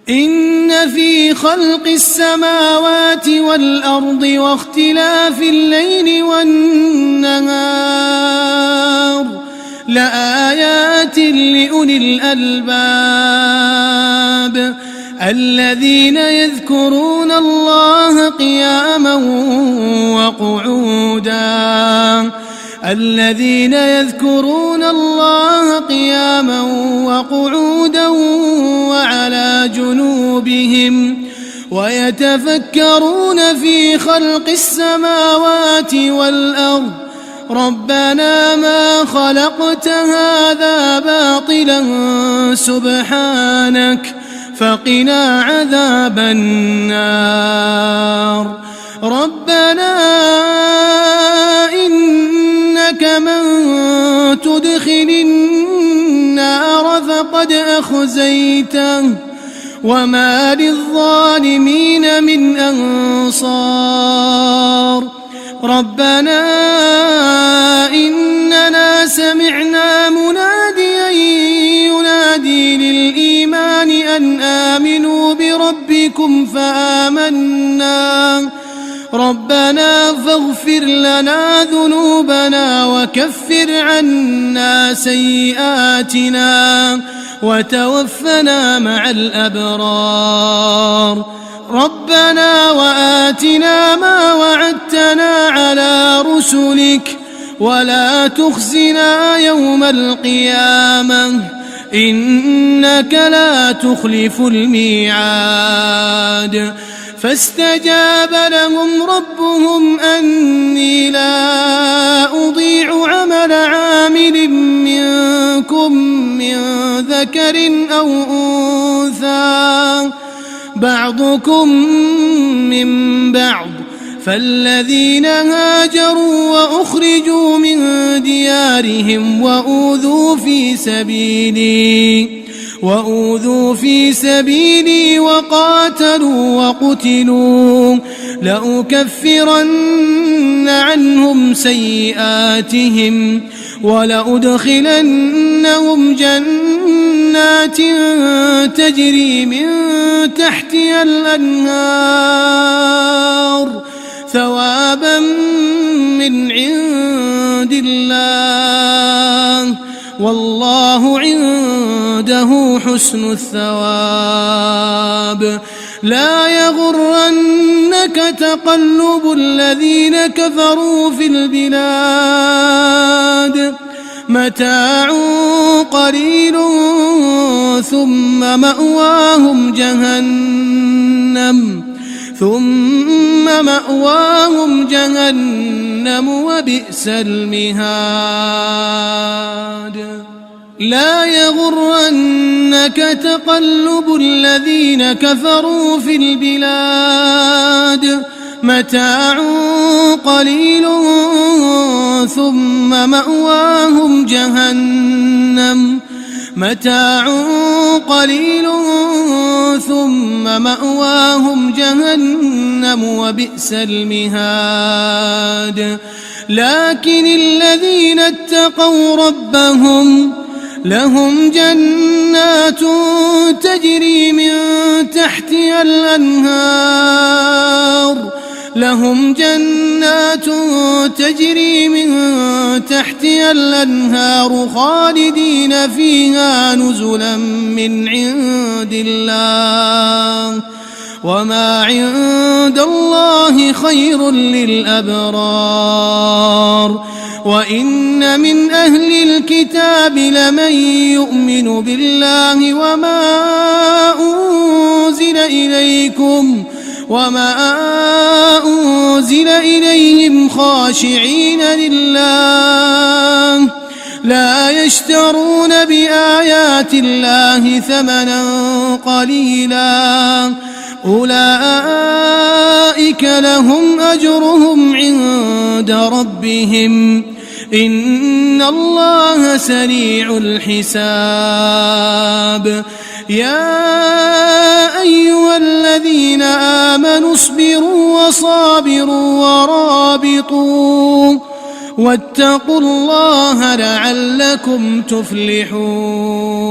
إن في خلق السماوات والأرض واختلاف الليل والنهار لآيات لأولي الألباب الذين يذكرون الله قياما وقعودا وعلى جنوبهم ويتفكرون في خلق السماوات والأرض ربنا ما خلقت هذا باطلا سبحانك فقنا عذاب النار ربنا إنك من تدخل النار فقد أخزيته وما للظالمين من أنصار ربنا إننا سمعنا مناديا ينادي للإيمان أن آمنوا بربكم فآمنا ربنا فاغفر لنا ذنوبنا وكفر عنا سيئاتنا وتوفنا مع الأبرار ربنا وآتنا ما وعدتنا على رسلك ولا تخزنا يوم القيامة إنك لا تخلف الميعاد فاستجاب لهم ربهم أني لا أضيع عمل عامل منكم من ذكر أو أنثى بعضكم من بعض فالذين هاجروا وأخرجوا من ديارهم وأوذوا في سبيلي وقاتلوا وقتلوا لأكفرن عنهم سيئاتهم ولأدخلنهم جنات تجري من تحتها الأنهار ثوابا من عند الله والله عنده حسن الثواب لا يغرنك تقلب الذين كفروا في البلاد متاع قليل ثم مأواهم جهنم وبئس المهاد لا يغرنك تقلب الذين كفروا في البلاد متاع قليل ثم مأواهم جهنم وبئس المهاد لكن الذين اتقوا ربهم لهم جنات تجري من تحتها الأنهار خالدين فيها نزلا من عند الله وما عند الله خير للأبرار وإن من أهل الكتاب لمن يؤمن بالله وما أنزل إليهم خاشعين لله لا يشترون بآيات الله ثمنا قليلا أولئك لهم أجرهم عند ربهم إن الله سريع الحساب يا أيها الذين آمنوا اصبروا وصابروا ورابطوا واتقوا الله لعلكم تفلحون